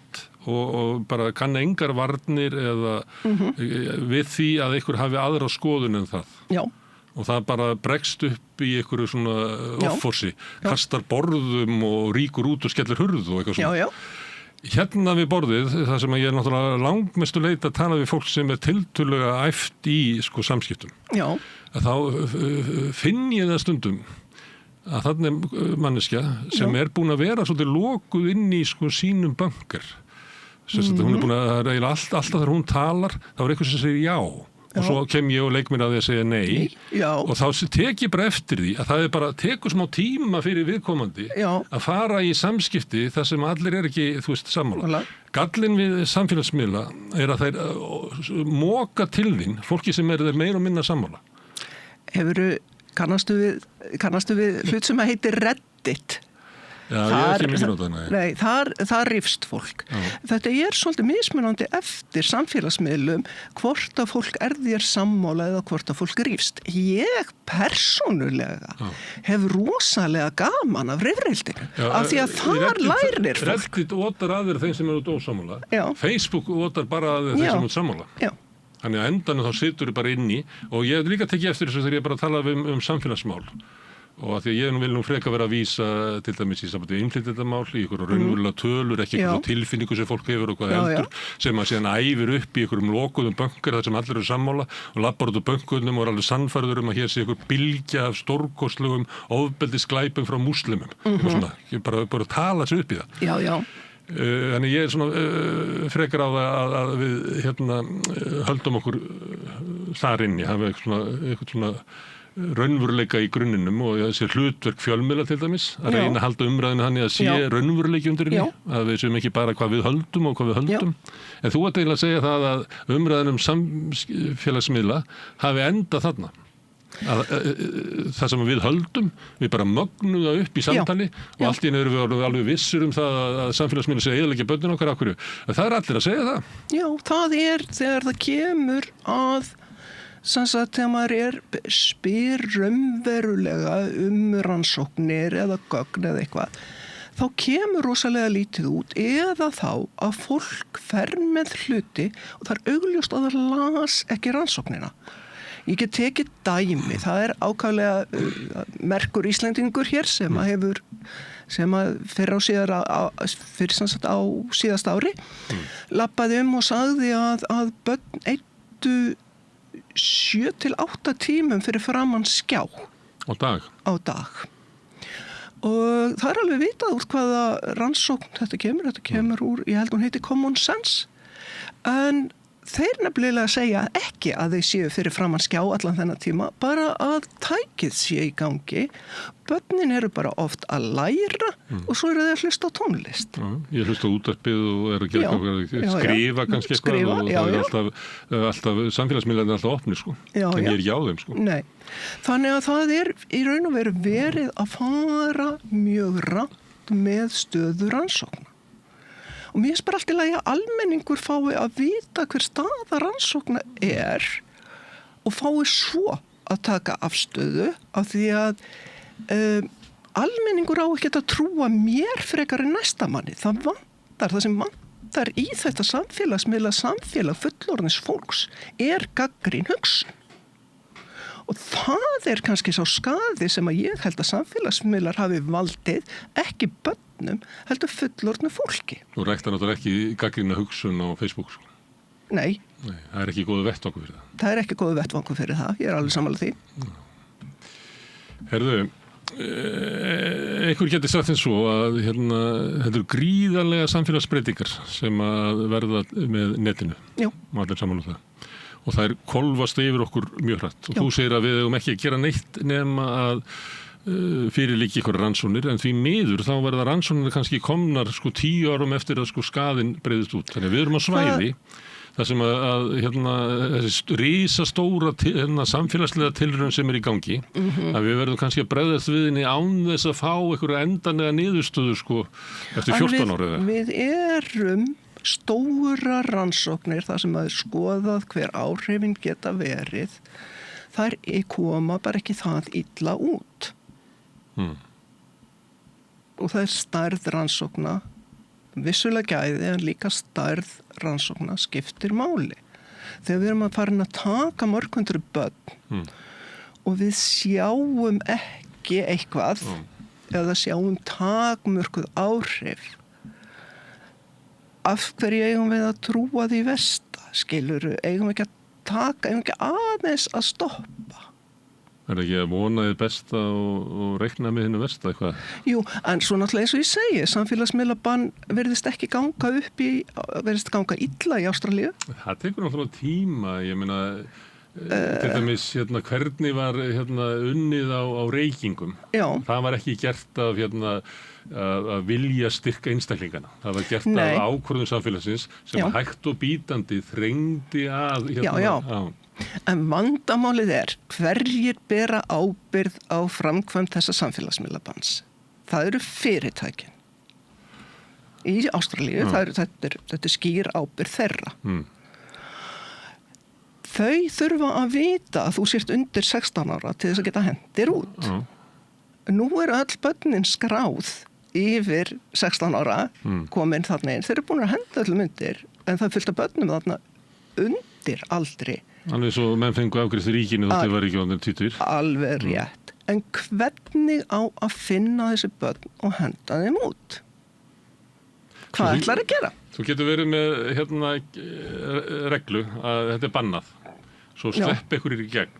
og bara kann engar varnir eða við því að einhver hafi aðra skoðun en það. Já. Og það bara bregst upp í einhverju svona offorsi, kastar borðum og ríkur út og skellir hurð og eitthvað svona. Hérna við borðið, það sem ég náttúrulega langmestu leita að tala við fólk sem tiltölulega æft í samskiptum. Já. Að þá finn ég það stundum að þannig manneskja sem búin að vera svolítið lokuð inn í sínum bankar. Hún búin að reyla alltaf þegar hún talar, þá eitthvað sem segir já. Og svo kem ég og leik mér að því að segja nei. Já. Og þá tek ég bara eftir því að það bara tekur smá tíma fyrir viðkomandi að fara í samskipti þar sem allir ekki, sammála. Gallinn við samfélagsmiðla að þeir moka til þín fólki sem þeir meira og minna sammála. Kannastu við hlut sem heitir Reddit? Já, ég ekki mikið notað, nei, þar rífst fólk. Já. Þetta svolítið mismunandi eftir samfélagsmiðlum hvort að fólk þér sammála eða hvort að fólk rífst. Ég persónulega hef rosalega gaman af rifrildinu, af því að þar lærir fólk. Reddit otar að þeim sem út ósammála. Facebook otar bara að þeim sem út sammála. Já. Þannig að endanum þá situr bara inni og ég hef líka tekið eftir þessu þegar ég bara talaði um samfélagsmál. Og að því að ég vil freka vera að vísa til dæmis í sambandi innflytjendamál í ykkur raunverulega tölur, ekki ykkur tilfinningu sem fólk hefur og hvað heldur, sem að síðan æfir upp í ykkurum lokuðum bönkar þar sem allir eru sammála og lappar út úr bönkunum og er alveg sannfærður að hér sé ykkur bylgja af stórkostlegum ofbeldisglæpum frá múslimum. Svona, ég bara tala sér upp í það. Já, já. Þannig ég svona frekar á það að við höldum okkur þar inni, hafa eitthvað svona raunveruleika í grunninum og þessi hlutverk fjölmiðla til dæmis, að reyna að halda umræðinu þannig að sé raunveruleiki undir henni, að við séum ekki bara hvað við höldum og hvað við höldum. En þú ert eiginlega að segja það að umræðinum samfélagsmiðla hafi endað þarna. Það sem við höldum, við bara mögnum það upp í samtali og allt í einu erum við alveg vissir það að samfélagsmiðla sé eyðileggja börnin okkar af hverju. Það allir að segja það. Já, það þegar það kemur að þegar maður spyr raunverulega rannsóknir eða gögn eða eitthvað, þá kemur rosalega lítið út eða þá að fólk fer með hluti og það augljóst að það las ekki rannsóknina. Ég get tekið dæmi, það ákaflega merkur Íslendingur hér sem fyrir á síðasta ári labbaði og sagði að börn eyddu 7-8 tímum fyrir framan skjá á dag. Og það alveg vitað úr hvaða rannsókn þetta kemur úr, ég held hún heiti Common Sense, en þeir nefnilega segja ekki að þeir séu fyrir framan skjá allan þennan tíma, bara að tækið sé í gangi. Börnin eru bara oft að læra og svo eru þeir að hlusta á tónlist. Ég hlusta á útvarpið og er að gera skrifa kannski eitthvað og það alltaf samfélagsmiðlarnir alltaf opnir en ég er ekki á þeim Nei. Þannig að það í raun og veru verið að fara mjög rangt með stöðu rannsókna. Og mér finnst bara allt í lagi að almenningur fái að vita hver staða rannsókna og fái svo að taka afstöðu af því að almenningur á ekki að trúa mér frekar en næsta manni. Það sem vantar í þetta samfélag fullorðins fólks gagnrýn hugsun. Og það kannski sá skaði sem að ég held að samfélagsmiðlar hafi valdið, ekki börnum, heldur fullorðnu fólki. Þú ræktar náttúrulega ekki gagnrýna hugsun á Facebook? Nei. Það er ekki góðu vettvangur fyrir það? Það er ekki góðu vettvangur fyrir það, ég er alveg sammála því. Herðu, einhver geti sagt eins og að þetta eru gríðarlega samfélagsbreytingar sem að verða með netinu. Já. Allir saman það. Og það kolfast yfir okkur mjög hratt. Og þú segir að við eigum ekki að gera neitt nema að fyrirlíki ykkur rannsóknir, en því miður þá verða rannsóknir kannski komnar 10 árum eftir að skaðinn breiðist út. Þannig að við erum á svæði þar sem þessi risastóra samfélagslega tilraun sem í gangi, að við verðum kannski að bregðast við henni án þess að fá einhverju endanlega niðurstöðu eftir 14 ára. Við erum stóra rannsóknir þar sem að skoðað hver áhrifin geta verið, þær koma bara ekki það illa út. Og það stærð rannsókna vissulega gæði en líka stærð rannsókna skiptir máli. Þegar við erum að fara að taka mörg hundruð börn og við sjáum ekki eitthvað eða sjáum takmörkuð áhrif, af hverju eigum við að trúa því versta, skilurðu, eigum við ekki aðeins að stoppa. Er ekki að vona þið besta og reikna með hennu versta eitthvað? Jú, en svo náttúrulega eins og ég segi, samfélagsmiðlabann virðist ekki ganga virðist ganga illa í Ástralíu. Það tekur náttúrulega tíma, ég meina, til dæmis, hvernig var unnið á reykingum. Já. Það var ekki gert af að vilja styrka einstaklingana. Það var gert af ákvörðun samfélagsins sem hægt og bítandi þrengdi að Já. En vandamálið hverjir bera ábyrgð á framkvæmd þessa samfélagsmiðlabanns. Það eru fyrirtækin. Í Ástralíu, þetta skýr ábyrgð þeirra. Þau þurfa að vita að þú sért undir 16 ára til þess að geta hendir út. Nú eru öll börnin skráð yfir 16 ára komin þarna inn. Þeir eru búin að henda öllum undir, en það fylgta börnum þarna undir aldri. Alveg svo menn fengu afgreiðslu ríkinu þótt þau var ekki orðin 20. Alveg rétt. En hvernig á að finna þessi börn og henda þeim út? Hvað ætlar að gera? Þú getur verið með reglu að þetta bannað. Svo slepp ykkur í gegn.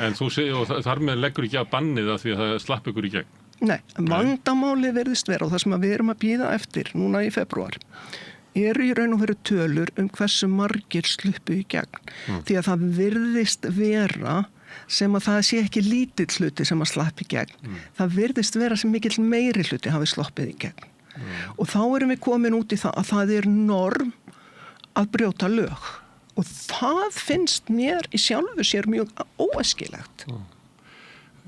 En þú segir, og þar með leggur ekki að bannið að því að það slapp ykkur í gegn. Nei, vandamáli verðist vera og það sem við erum að bíða eftir núna í febrúar eru í raun og veru tölur hversu margir sluppu í gegn. Því að það virðist vera sem að það sé ekki lítill hluti sem að slappi í gegn. Það virðist vera sem mikill meiri hluti hafi sloppið í gegn. Og þá erum við komin út í það að það norm að brjóta lög. Og það finnst mér í sjálfu sér mjög óæskilegt.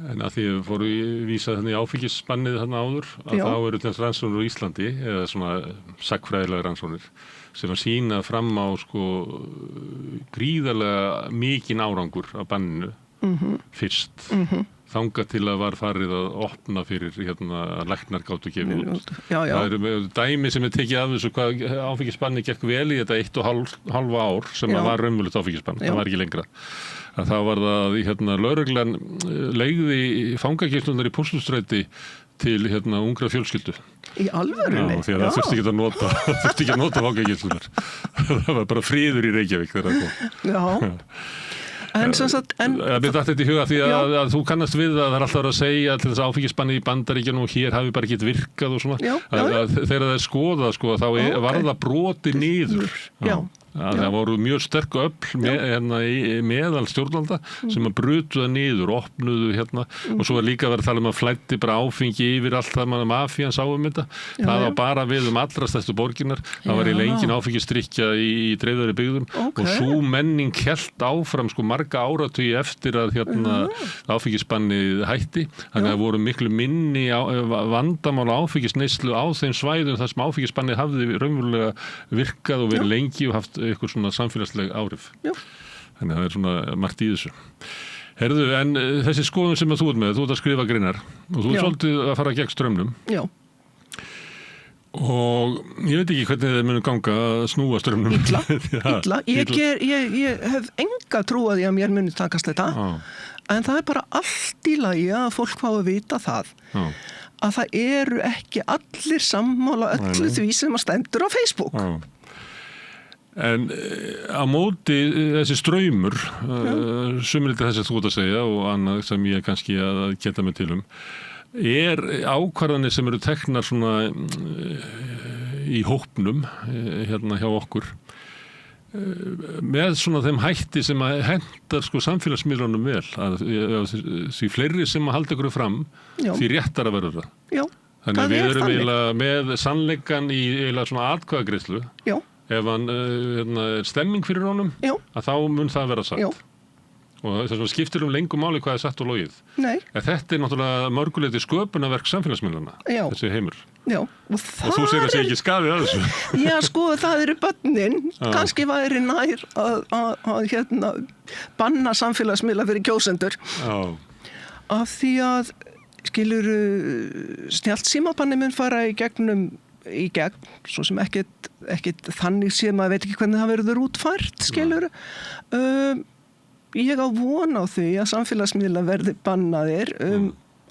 En að því fóru vísa þannig áfengisbannið þarna áður, að þá eru þess rannsóknir á Íslandi, eða svona sagnfræðilega rannsóknir, sem að sýna fram á gríðarlega mikinn árangur af banninu fyrst. Þangað til að var farið að opna fyrir læknar gátu gefið út. Það eru dæmi sem tekið af þessu hvað áfengisbanni gekk vel í þetta 1,5 ár sem var raunverulegt áfengisbann, það var ekki lengra. Að þá var það lögreglan leigði fangageislurnar í Pósthússtræti til ungra fjölskyldu. Í alvörunni? Já, því að það þurfti ekki að nota fangageislunar. Það var bara friður í Reykjavík þegar það kom. Já. En mér datt þetta í huga því að þú kannast við að það er alltaf að segja til þess að áfengisbanni í Bandaríkjunum og hér hafi bara ekki virkað og svona. Þegar það skoðað þá var það brotið niður. Það voru mjög sterk öfl meðal stjórnvalda sem að brutu það niður, opnuðu og svo var líka verið að tala að flæddi bara áfengi yfir allt það mann mafían sá þetta. Það var bara við allra stærstu borginnar. Það var engin áfengisdrykkja í dreifðari byggðum og sú menning hélt áfram marga áratugi eftir að áfengisbannið hætti. Þannig að það voru miklu minni vandamál áfengisneyslu á þeim svæðum þar sem áfengisbannið hafði raunverulega virkað og verið lengi og haft eitthvað svona samfélagsleg áhrif. Þannig að það svona margt í þessu. Herðu, en þessi skoðun sem þú ert með, þú ert að skrifa greinar og þú ert svolítið að fara gegn straumnum. Já. Og ég veit ekki hvernig þið munum ganga að snúa straumnum. Illa. Ég hef enga trú að ég að mér muni takast þetta. En það er bara allt í lagi að fólk fá að vita það. Að það eru ekki allir sammála öllu því sem að stendur á Facebook. En á móti þessi straumur, sumir til þess að þú ert að segja og annað sem ég kannski að geta mig til ákvarðanir sem eru teknar svona í hópnum hjá okkur með svona þeim hætti sem að hendar samfélagsmiðlunum vel að því fleiri sem að halda ykkur fram því réttar að verður það. Já, þannig að við erum eiginlega með sannleikann í eiginlega svona atkvæðagreiðslu. Já. Ef hann er stemming fyrir honum, að þá mun það vera sagt. Og þess að skiptir lengum máli hvað er satt og logið. Nei. En þetta er náttúrulega mörguleiti sköpunarverk samfélagsmiðlana, þessi heimur. Já. Og þú segir að sé ekki skafið að þessu. Já, það eru börnin. Kannski væri nær að banna samfélagsmiðla fyrir kjósendur. Af því að, snjallsímabanni mun fara í gegnum í gegn, svo sem ekkit þannig sé, maður veit ekki hvernig það verður útfært, skilur. Ég á von á því að samfélagsmiðlar verði bannaðir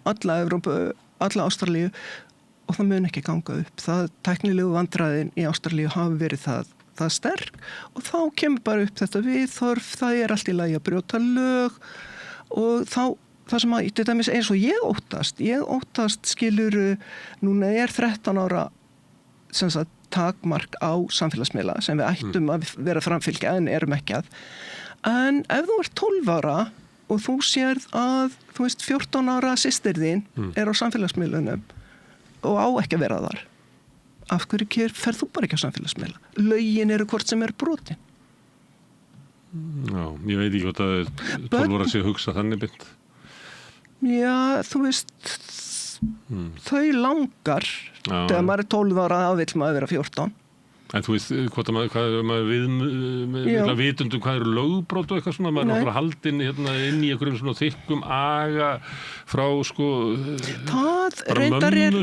alla Evrópu, alla Ástralíu og það mun ekki ganga upp. Það tæknilegu vandræðin í Ástralíu hafi verið það sterk og þá kemur bara upp þetta viðhorf, það er allt í lagi að brjóta lög og þá það sem að, þetta er eins og ég óttast skiluru, núna er 13 ára sem sagt takmark á samfélagsmiðla sem við ættum að vera framfylgja en erum ekki að. En ef þú ert 12 ára og þú sérð að, þú veist, 14 ára systir þín er á samfélagsmiðlunum og á ekki að vera þar. Af hverju ferð þú bara ekki á samfélagsmiðla? Lögin eru hvort sem er brotin. Já, ég veit ekki hvort að 12 ára sé að hugsa þannig mynd. Já, þú veist, þau langar, þegar maður er 12 ára, þá vill maður vera 14. En þú veist, hvað er maður vitundum hvað eru lögbrot og eitthvað svona, maður er náttúrulega haldinn inn í einhverjum svona þykkum aga frá, bara mömmu,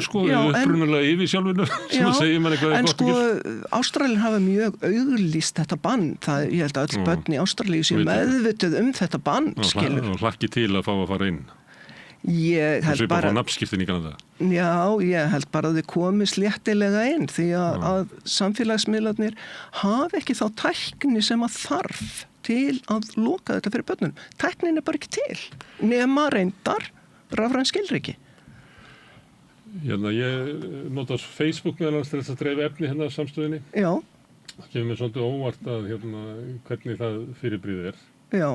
upprunalega yfir sjálfinu, sem að segja maður eitthvað gott ekki. En Ástralíu hafa mjög auglýst þetta bann, ég held að öll börn í Ástralíu séu meðvituð þetta bann, skilur. Og hlakki til að fá að fara inn. Ég held bara nafnskiptin í Kanada. Já, ég held bara að þau komi sléttilega inn því að samfélagsmiðlarnir hafa ekki þá tækni sem að þarf til að loka þetta fyrir börnunum. Tæknin er bara ekki til. Nema reyndar rafræn skilríki. Ég nota Facebook meðal annars til þess að dreifa efni hérna á samstöðinni. Já. Það kemur mér svolítið óvart að hvernig það fyrirbrigði er. Já.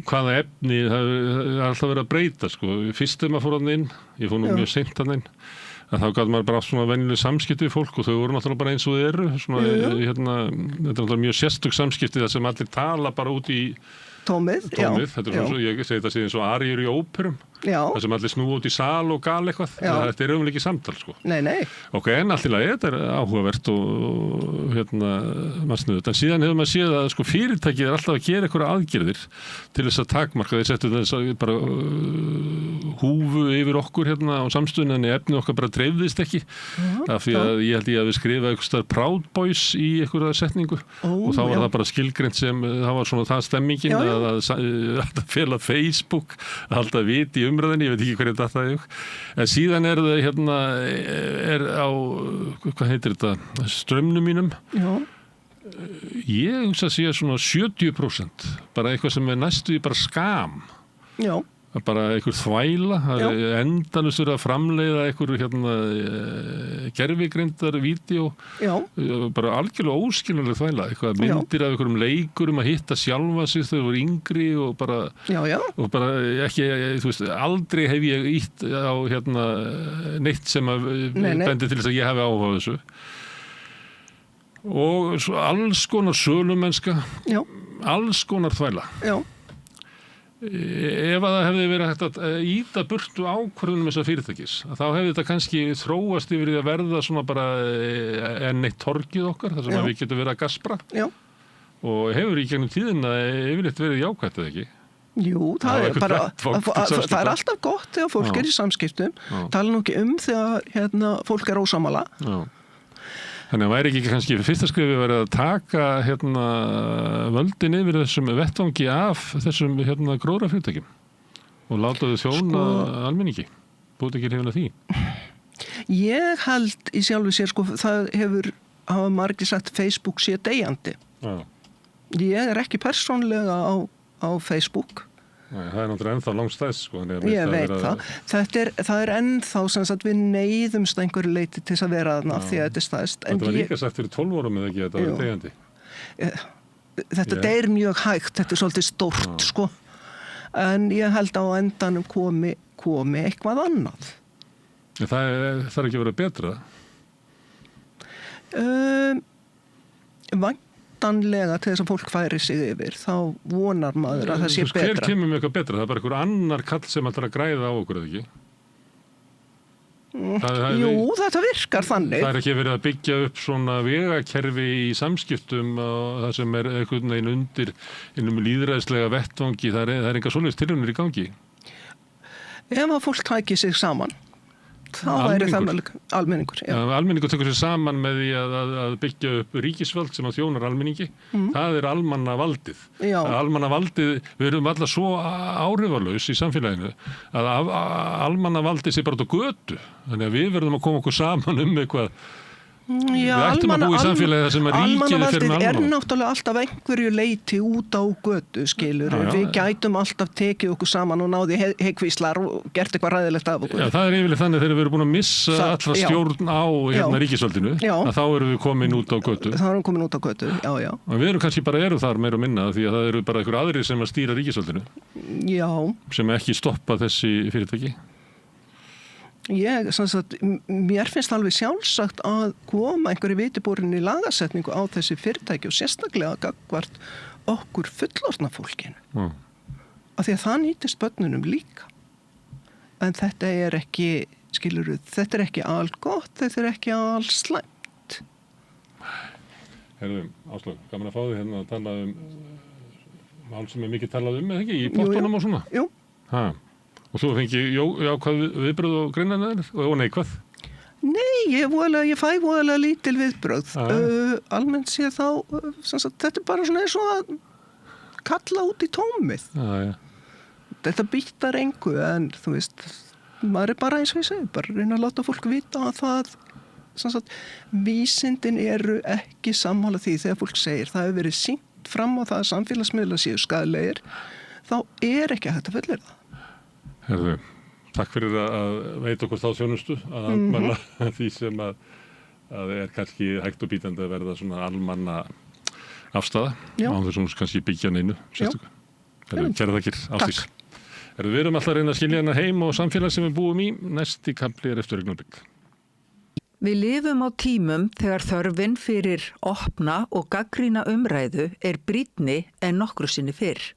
Hvaða efni það er alltaf verið að breyta fyrst maður fór hann inn, ég fór nú mjög seint hann inn, að þá gat maður bara svona venjuleg samskipti við fólk og þau voru náttúrulega bara eins og þau eru þetta er náttúrulega mjög sérstök samskipti þar sem allir tala bara út í tómið. Þetta er svona, ég segi þetta eins og aríur í óperum, það sem allir snúa út í sal og gal eitthvað, þetta er umlega ekki samtal Nei. Ok, en allt í lagi, þetta er áhugavert og maður snuðut, en síðan hefur maður séð að fyrirtækið er alltaf að gera einhverja aðgerðir til þess að takmarka, þeir settu þess að bara húfu yfir okkur á samstöðunni, en efni okkar bara dreifðist ekki, af því að ég held ég að við skrifa eitthvað Proud Boys í einhverja setningu og þá var það bara skilgreint sem, það var svona það stemmingin að fela Facebook að halda vit í umræðinni, ég veit ekki hverju þetta er, en síðan er það er á, hvað heitir þetta, strömmnum mínum. Já. Ég hugsa að sé svona 70%, bara eitthvað sem er næstu í bara skam. Já. Bara einhver þvæla, endalaust verið að framleiða einhver gervigreindar vídeó, bara algjörlega óskiljanleg þvæla, eitthvað myndir af einhverjum leikurum að hitta sjálfa sig þegar þau voru yngri og bara, og bara ekki, þú veist, aldrei hef ég ítt á neitt sem að bendi til þess að ég hafi áhuga á þessu. Og svo alls konar sölumennska, alls konar þvæla. Já. Ef að það hefði verið hægt að ýta burtu ákvörðunum þessa fyrirtækis, þá hefði þetta kannski þróast yfir því að verða svona bara enn eitt torgið okkar, þar sem við getum verið að gaspra. Já. Og hefur í gegnum tíðina yfirleitt verið jákvætt eða ekki? Jú, það er bara, það er alltaf gott þegar fólk er í samskiptum, tala nú ekki þegar fólk er ósammála. Já. Þannig að væri ekki kannski fyrir fyrsta skrifi verið að taka völdin yfir þessum vettvangi af þessum gróðrafyrirtækjum og láta þau þjóna almenningi. Búið ekki hrifin af því? Ég held í sjálfu sér, það hafa margir sagt Facebook sé deyjandi. Já. Ég er ekki persónlega á Facebook. Nei, það er náttúrulega ennþá langstæðs. Ég veit það. Það er ennþá sem sagt við neyðumst einhverju leyti til þess að vera þarna því að þetta er stæðst. Þetta var líka sagt fyrir 12 árum eða ekki, þetta var deyjandi. Þetta deyr mjög hægt, þetta er svolítið stórt, En ég held á endanum komi eitthvað annað. Það þarf ekki að vera betra? Væntanlega til þess að fólk færi sig yfir, þá vonar maður að það sé betra. Hver kemur með eitthvað betra? Það er bara einhver annar kall sem ætlar að græða á okkur, eða ekki? Jú, þetta virkar þannig. Það er ekki verið að byggja upp svona vegakerfi í samskiptum og það sem er einhvern veginn undir innum lýðræðislega vettvangi, það er enga svoleiðis tilraunir í gangi. Ef að fólk tæki sig saman Almenningur. Almenningur tekur sér saman með því að byggja upp ríkisvald sem að þjónar almenningi. Það almannavaldið. Almannavaldið, við erum alla svo áhrifalaus í samfélaginu að almannavaldið sé bara út á götu. Þannig að við verðum að koma okkur saman eitthvað. Við ættum að búa í samfélagi þar sem að ríkið fyrir með almannavaldið er náttúrulega alltaf einhverju leyti út á götu, skilur. Við gætum alltaf tekið okkur saman og náði heikvíslar og gert eitthvað ræðilegt af okkur. Já, það er yfirleitt þannig þegar við erum búin að missa alla stjórn á ríkisvaldinu, að þá erum við komin út á götu. Þá erum við komin út á götu, já. Og við erum kannski bara þar meira og minna því að það eru bara einhver aðrir sem að stýra ríkisvaldinu. Já. Sem ekki stoppa þessi fyrirtæki. Mér finnst alveg sjálfsagt að koma einhverju vitiborinni lagasetningu á þessi fyrirtæki og sérstaklega gagnvart okkur fullorðna fólkinu. Af því að það nýtist börnunum líka. En þetta er ekki, skilurðu, þetta er ekki algott, þetta er ekki alslæmt. Herðu, Áslaug, gaman að fá þig hérna að tala mál sem er mikið talað eða ekki, í pottunum og svona? Jú. Og þú fengið jákvæð viðbrögð og greinanæður og neikvæð? Nei, ég fæ voðalega lítil viðbrögð. Almennt sé þá, þetta er bara svona eins og að kalla út í tómið. Þetta býttar engu, en þú veist, maður er bara eins og ég segi, bara reyna að láta fólk vita að það, vísindin eru ekki sammála því þegar fólk segir, það hefur verið sýnt fram á það að samfélagsmiðlar séu skaðlegir, þá er ekki hægt að fullyrða það. Herðu, takk fyrir að veita okkur þá þjónustu að andmæla því sem að er kannski hægt og bítandi að verða svona almanna afstafa án þess að kannski byggja neinu sérstöku. Herðu, kærar þakkir, Ásdís. Herðu, við erum alltaf að reyna að skilja hana heim og samfélag sem við búum í. Næsti kafli er eftir augnablik. Við lifum á tímum þegar þörfin fyrir opna og gagnrýna umræðu er brýnni en nokkru sinni fyrr.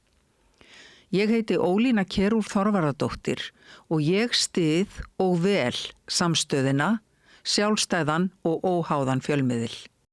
Ég heiti Ólína Kjerúl Þorvarðardóttir og ég styð og vel samstöðina, sjálfstæðan og óháðan fjölmiðil.